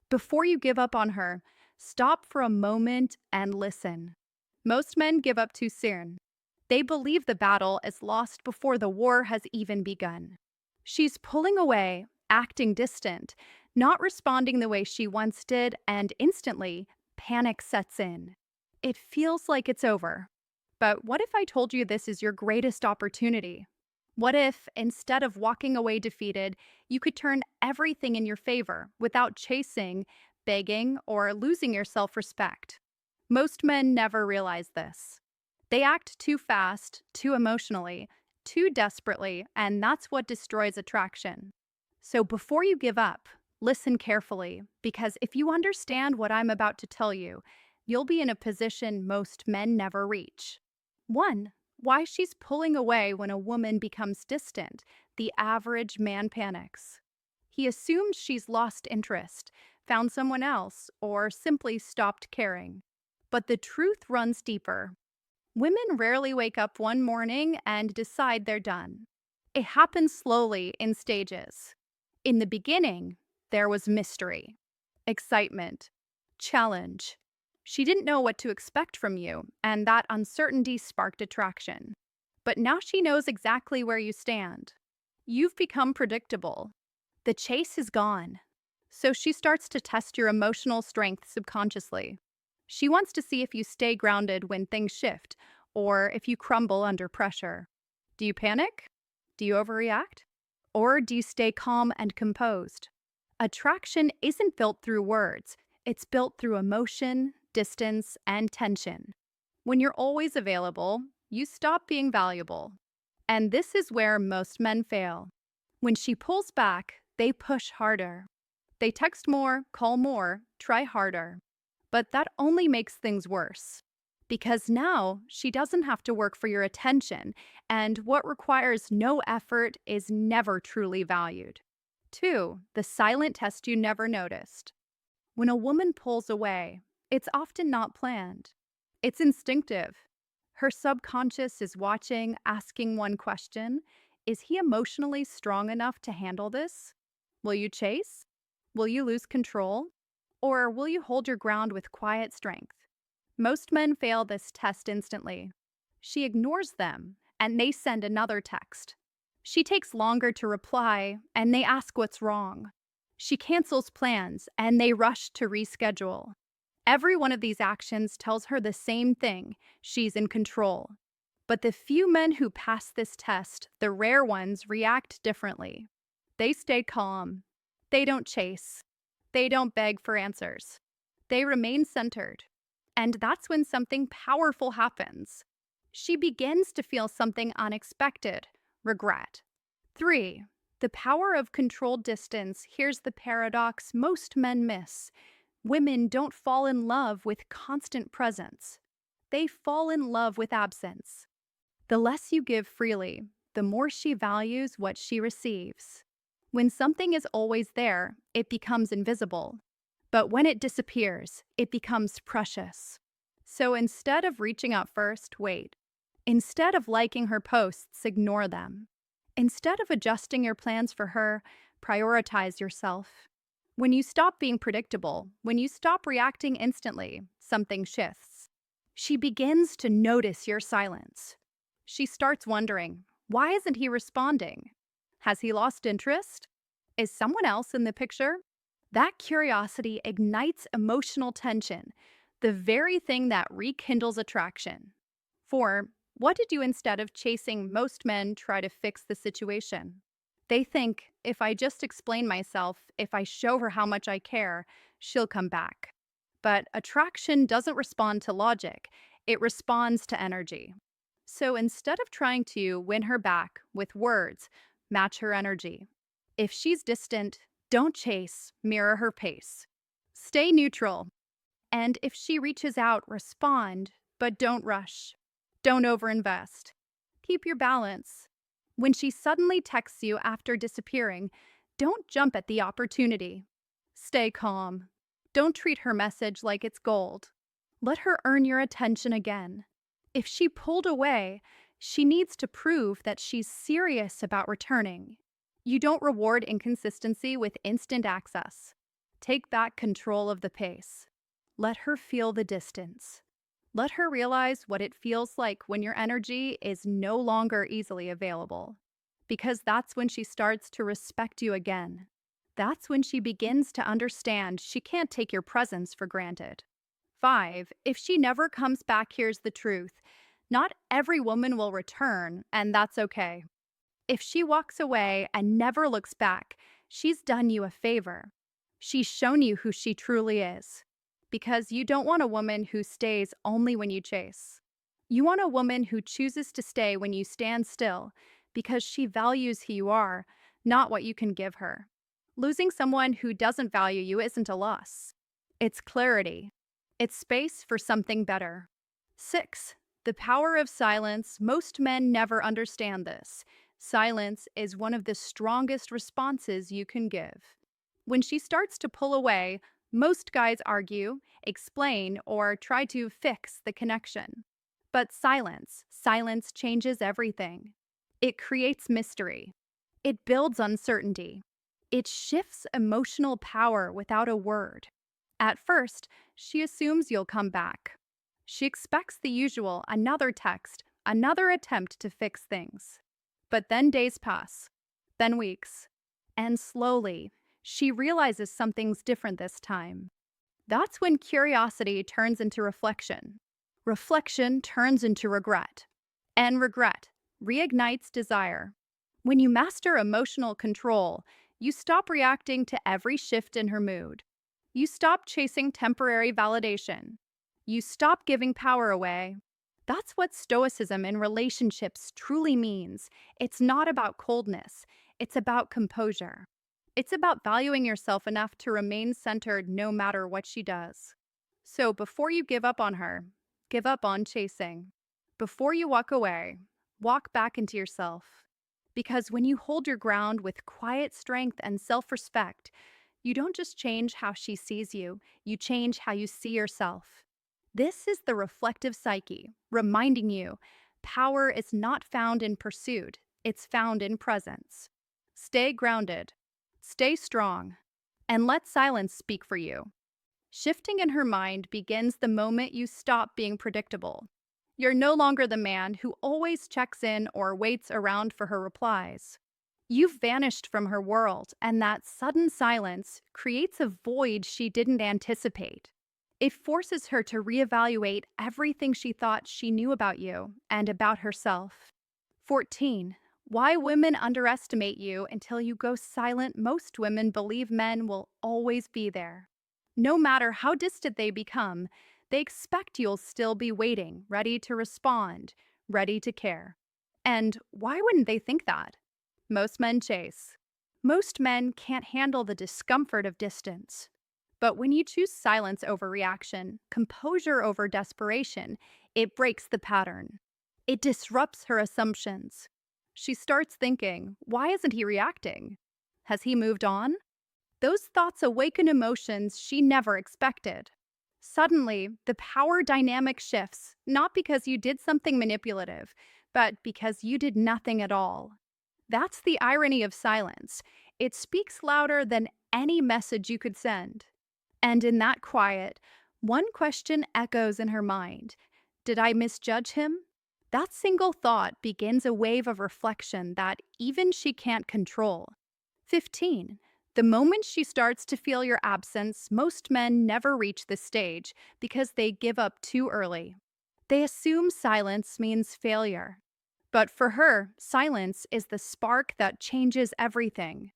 Before you give up on her, stop for a moment and listen. Most men give up too soon. They believe the battle is lost before the war has even begun. She's pulling away, acting distant, not responding the way she once did, and instantly, panic sets in. It feels like it's over. But what if I told you this is your greatest opportunity? What if, instead of walking away defeated, you could turn everything in your favor without chasing, begging, or losing your self respect? Most men never realize this. They act too fast, too emotionally, too desperately, and that's what destroys attraction. So before you give up, listen carefully, because if you understand what I'm about to tell you, you'll be in a position most men never reach. 1. Why she's pulling away when a woman becomes distant. The average man panics. He assumes she's lost interest, found someone else, or simply stopped caring. But the truth runs deeper. Women rarely wake up one morning and decide they're done. It happens slowly in stages. In the beginning, there was mystery, excitement, challenge. She didn't know what to expect from you, and that uncertainty sparked attraction. But now she knows exactly where you stand. You've become predictable. The chase is gone. So she starts to test your emotional strength subconsciously. She wants to see if you stay grounded when things shift, or if you crumble under pressure. Do you panic? Do you overreact? Or do you stay calm and composed? Attraction isn't built through words, it's built through emotion, distance, and tension. When you're always available, you stop being valuable. And this is where most men fail. When she pulls back, they push harder. They text more, call more, try harder. But that only makes things worse. Because now she doesn't have to work for your attention, and what requires no effort is never truly valued. 2. The silent test you never noticed. When a woman pulls away, it's often not planned. It's instinctive. Her subconscious is watching, asking one question: is he emotionally strong enough to handle this? Will you chase? Will you lose control? Or will you hold your ground with quiet strength? Most men fail this test instantly. She ignores them, and they send another text. She takes longer to reply, and they ask what's wrong. She cancels plans, and they rush to reschedule. Every one of these actions tells her the same thing: she's in control. But the few men who pass this test, the rare ones, react differently. They stay calm. They don't chase. They don't beg for answers. They remain centered. And that's when something powerful happens. She begins to feel something unexpected: regret. 3. The power of controlled distance. Here's the paradox most men miss. Women don't fall in love with constant presence. They fall in love with absence. The less you give freely, the more she values what she receives. When something is always there, it becomes invisible. But when it disappears, it becomes precious. So instead of reaching out first, wait. Instead of liking her posts, ignore them. Instead of adjusting your plans for her, prioritize yourself. When you stop being predictable, when you stop reacting instantly, something shifts. She begins to notice your silence. She starts wondering, why isn't he responding? Has he lost interest? Is someone else in the picture? That curiosity ignites emotional tension, the very thing that rekindles attraction. 4. What to do instead of chasing. Most men try to fix the situation. They think, if I just explain myself, if I show her how much I care, she'll come back. But attraction doesn't respond to logic, it responds to energy. So instead of trying to win her back with words, match her energy. If she's distant, don't chase, mirror her pace. Stay neutral. And if she reaches out, respond, but don't rush. Don't overinvest. Keep your balance. When she suddenly texts you after disappearing, don't jump at the opportunity. Stay calm. Don't treat her message like it's gold. Let her earn your attention again. If she pulled away, she needs to prove that she's serious about returning. You don't reward inconsistency with instant access. Take back control of the pace. Let her feel the distance. Let her realize what it feels like when your energy is no longer easily available. Because that's when she starts to respect you again. That's when she begins to understand she can't take your presence for granted. 5. If she never comes back, here's the truth. Not every woman will return, and that's okay. If she walks away and never looks back, she's done you a favor. She's shown you who she truly is. Because you don't want a woman who stays only when you chase. You want a woman who chooses to stay when you stand still because she values who you are, not what you can give her. Losing someone who doesn't value you isn't a loss. It's clarity. It's space for something better. 6. The power of silence. Most men never understand this. Silence is one of the strongest responses you can give. When she starts to pull away, most guys argue, explain, or try to fix the connection. But silence changes everything. It creates mystery. It builds uncertainty. It shifts emotional power without a word. At first, she assumes you'll come back. She expects the usual, another text, another attempt to fix things. But then days pass, then weeks, and slowly, she realizes something's different this time. That's when curiosity turns into reflection. Reflection turns into regret. And regret reignites desire. When you master emotional control, you stop reacting to every shift in her mood. You stop chasing temporary validation. You stop giving power away. That's what Stoicism in relationships truly means. It's not about coldness, it's about composure. It's about valuing yourself enough to remain centered no matter what she does. So before you give up on her, give up on chasing. Before you walk away, walk back into yourself. Because when you hold your ground with quiet strength and self respect, you don't just change how she sees you, you change how you see yourself. This is the reflective psyche, reminding you power is not found in pursuit, it's found in presence. Stay grounded, stay strong, and let silence speak for you. Shifting in her mind begins the moment you stop being predictable. You're no longer the man who always checks in or waits around for her replies. You've vanished from her world, and that sudden silence creates a void she didn't anticipate. It forces her to reevaluate everything she thought she knew about you and about herself. 14. Why women underestimate you until you go silent. Most women believe men will always be there. No matter how distant they become, they expect you'll still be waiting, ready to respond, ready to care. And why wouldn't they think that? Most men chase. Most men can't handle the discomfort of distance. But when you choose silence over reaction, composure over desperation, it breaks the pattern. It disrupts her assumptions. She starts thinking, why isn't he reacting? Has he moved on? Those thoughts awaken emotions she never expected. Suddenly, the power dynamic shifts, not because you did something manipulative, but because you did nothing at all. That's the irony of silence. It speaks louder than any message you could send. And in that quiet, one question echoes in her mind. Did I misjudge him? That single thought begins a wave of reflection that even she can't control. 15. The moment she starts to feel your absence, most men never reach this stage because they give up too early. They assume silence means failure. But for her, silence is the spark that changes everything.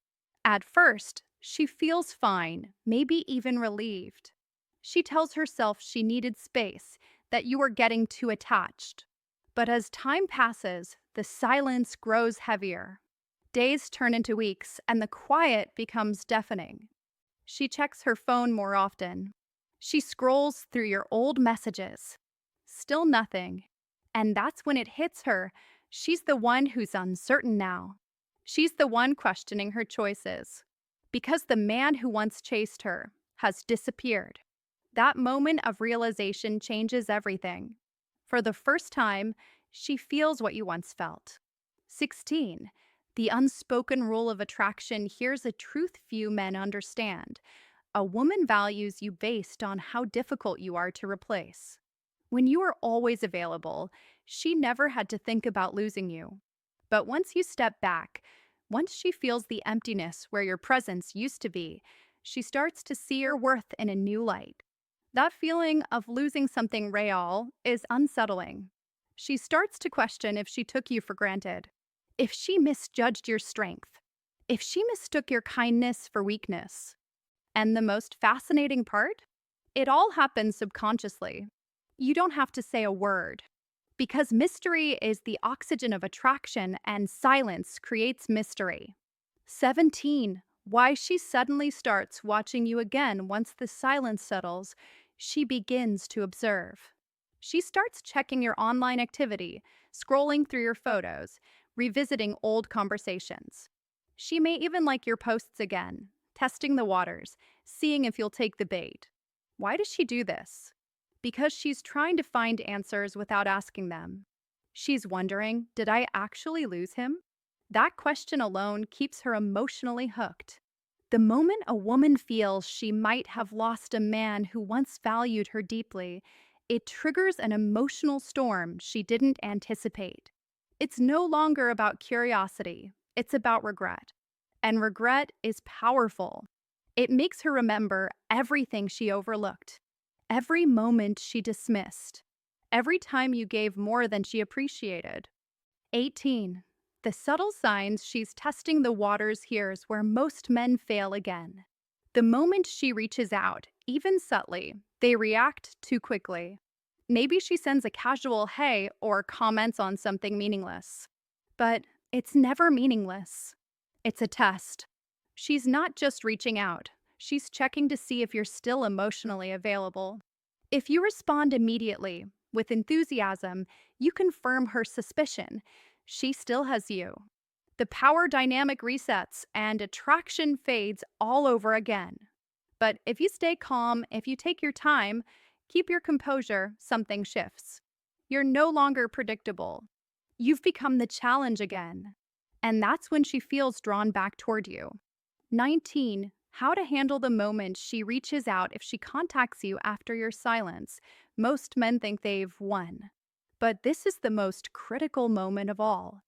At first, she feels fine, maybe even relieved. She tells herself she needed space, that you were getting too attached. But as time passes, the silence grows heavier. Days turn into weeks, and the quiet becomes deafening. She checks her phone more often. She scrolls through your old messages. Still nothing. And that's when it hits her. She's the one who's uncertain now. She's the one questioning her choices. Because the man who once chased her has disappeared. That moment of realization changes everything. For the first time, she feels what you once felt. 16. The unspoken rule of attraction. Here's a truth few men understand. A woman values you based on how difficult you are to replace. When you are always available, she never had to think about losing you. But once you step back, once she feels the emptiness where your presence used to be, she starts to see your worth in a new light. That feeling of losing something real is unsettling. She starts to question if she took you for granted, if she misjudged your strength, if she mistook your kindness for weakness. And the most fascinating part? It all happens subconsciously. You don't have to say a word. Because mystery is the oxygen of attraction and silence creates mystery. 17. Why she suddenly starts watching you again once the silence settles, she begins to observe. She starts checking your online activity, scrolling through your photos, revisiting old conversations. She may even like your posts again, testing the waters, seeing if you'll take the bait. Why does she do this? Because she's trying to find answers without asking them. She's wondering, did I actually lose him? That question alone keeps her emotionally hooked. The moment a woman feels she might have lost a man who once valued her deeply, it triggers an emotional storm she didn't anticipate. It's no longer about curiosity, it's about regret. And regret is powerful. It makes her remember everything she overlooked, every moment she dismissed, every time you gave more than she appreciated. 18. The subtle signs she's testing the waters here's where most men fail again. The moment she reaches out, even subtly, they react too quickly. Maybe she sends a casual hey or comments on something meaningless. But it's never meaningless. It's a test. She's not just reaching out, she's checking to see if you're still emotionally available. If you respond immediately, with enthusiasm, you confirm her suspicion. She still has you. The power dynamic resets and attraction fades all over again. But if you stay calm, if you take your time, keep your composure, something shifts. You're no longer predictable. You've become the challenge again. And that's when she feels drawn back toward you. 19. How to handle the moment she reaches out if she contacts you after your silence. Most men think they've won. But this is the most critical moment of all.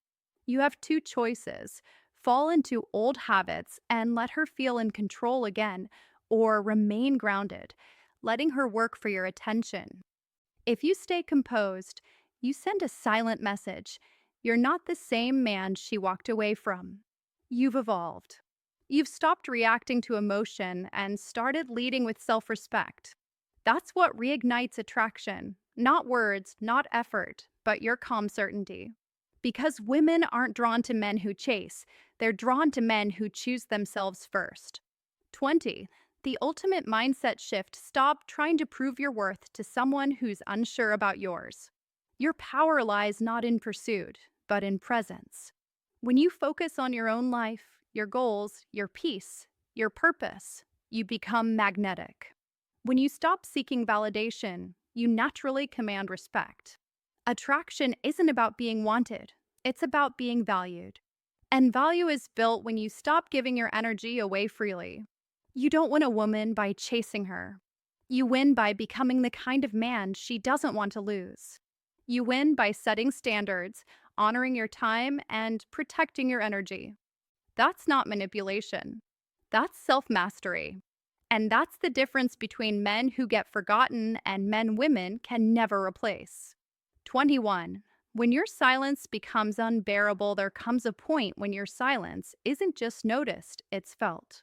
You have two choices: fall into old habits and let her feel in control again, or remain grounded, letting her work for your attention. If you stay composed, you send a silent message. You're not the same man she walked away from. You've evolved. You've stopped reacting to emotion and started leading with self respect. That's what reignites attraction. Not words, not effort, but your calm certainty. Because women aren't drawn to men who chase, they're drawn to men who choose themselves first. 20. The ultimate mindset shift: stop trying to prove your worth to someone who's unsure about yours. Your power lies not in pursuit, but in presence. When you focus on your own life, your goals, your peace, your purpose, you become magnetic. When you stop seeking validation, you naturally command respect. Attraction isn't about being wanted, it's about being valued. And value is built when you stop giving your energy away freely. You don't win a woman by chasing her. You win by becoming the kind of man she doesn't want to lose. You win by setting standards, honoring your time, and protecting your energy. That's not manipulation. That's self-mastery. And that's the difference between men who get forgotten and men women can never replace. 21. When your silence becomes unbearable, there comes a point when your silence isn't just noticed, it's felt.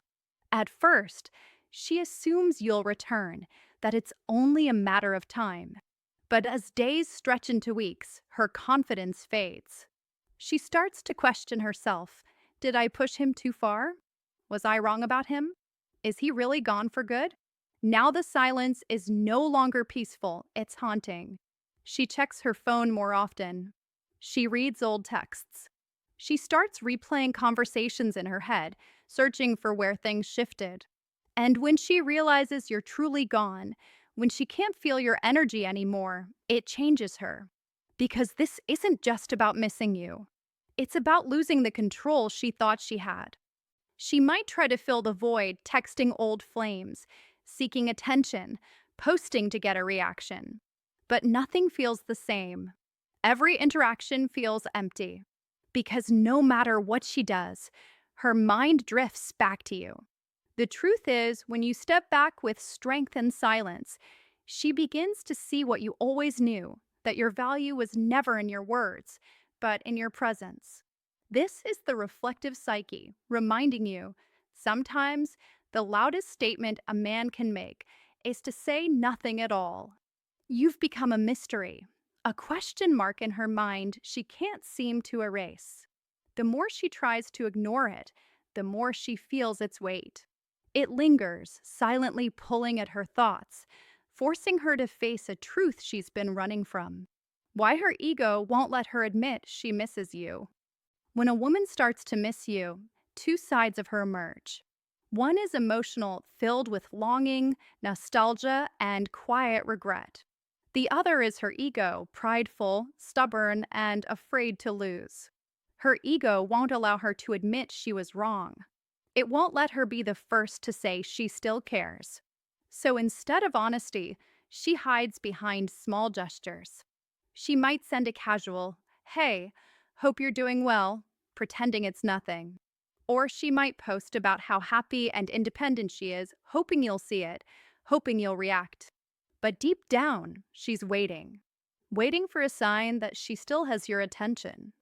At first, she assumes you'll return, that it's only a matter of time. But as days stretch into weeks, her confidence fades. She starts to question herself. Did I push him too far? Was I wrong about him? Is he really gone for good? Now the silence is no longer peaceful, it's haunting. She checks her phone more often. She reads old texts. She starts replaying conversations in her head, searching for where things shifted. And when she realizes you're truly gone, when she can't feel your energy anymore, it changes her. Because this isn't just about missing you. It's about losing the control she thought she had. She might try to fill the void, texting old flames, seeking attention, posting to get a reaction. But nothing feels the same. Every interaction feels empty. Because no matter what she does, her mind drifts back to you. The truth is, when you step back with strength and silence, she begins to see what you always knew, that your value was never in your words, but in your presence. This is the reflective psyche, reminding you sometimes the loudest statement a man can make is to say nothing at all. You've become a mystery, a question mark in her mind she can't seem to erase. The more she tries to ignore it, the more she feels its weight. It lingers, silently pulling at her thoughts, forcing her to face a truth she's been running from. Why her ego won't let her admit she misses you. When a woman starts to miss you, two sides of her emerge. One is emotional, filled with longing, nostalgia, and quiet regret. The other is her ego, prideful, stubborn, and afraid to lose. Her ego won't allow her to admit she was wrong. It won't let her be the first to say she still cares. So instead of honesty, she hides behind small gestures. She might send a casual, "Hey, hope you're doing well," pretending it's nothing. Or she might post about how happy and independent she is, hoping you'll see it, hoping you'll react. But deep down, she's waiting for a sign that she still has your attention.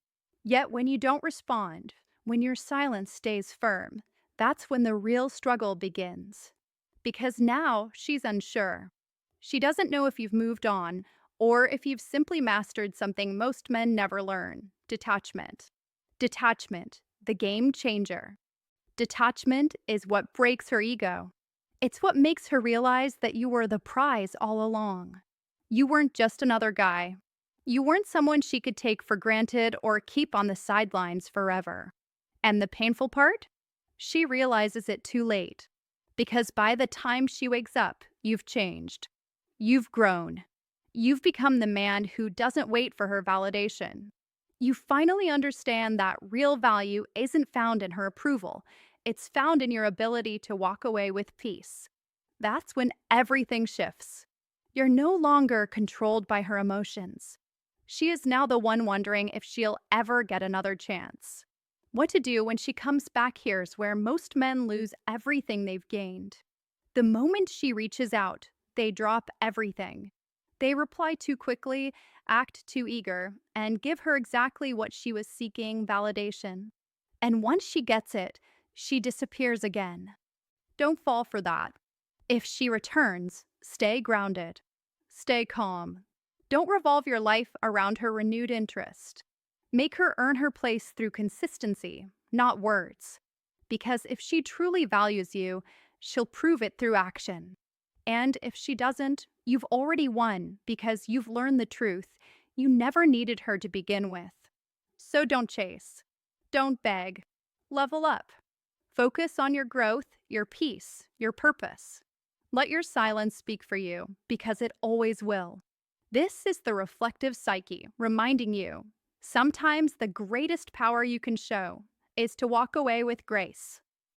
Yet when you don't respond, when your silence stays firm, that's when the real struggle begins. Because now she's unsure. She doesn't know if you've moved on or if you've simply mastered something most men never learn: detachment. Detachment, the game changer. Detachment is what breaks her ego. It's what makes her realize that you were the prize all along. You weren't just another guy. You weren't someone she could take for granted or keep on the sidelines forever. And the painful part? She realizes it too late. Because by the time she wakes up, you've changed. You've grown. You've become the man who doesn't wait for her validation. You finally understand that real value isn't found in her approval. It's found in your ability to walk away with peace. That's when everything shifts. You're no longer controlled by her emotions. She is now the one wondering if she'll ever get another chance. What to do when she comes back here's where most men lose everything they've gained. The moment she reaches out, they drop everything. They reply too quickly, act too eager, and give her exactly what she was seeking: validation. And once she gets it, she disappears again. Don't fall for that. If she returns, stay grounded. Stay calm. Don't revolve your life around her renewed interest. Make her earn her place through consistency, not words. Because if she truly values you, she'll prove it through action. And if she doesn't, you've already won because you've learned the truth you never needed her to begin with. So don't chase. Don't beg. Level up. Focus on your growth, your peace, your purpose. Let your silence speak for you, because it always will. This is the reflective psyche, reminding you sometimes the greatest power you can show is to walk away with grace.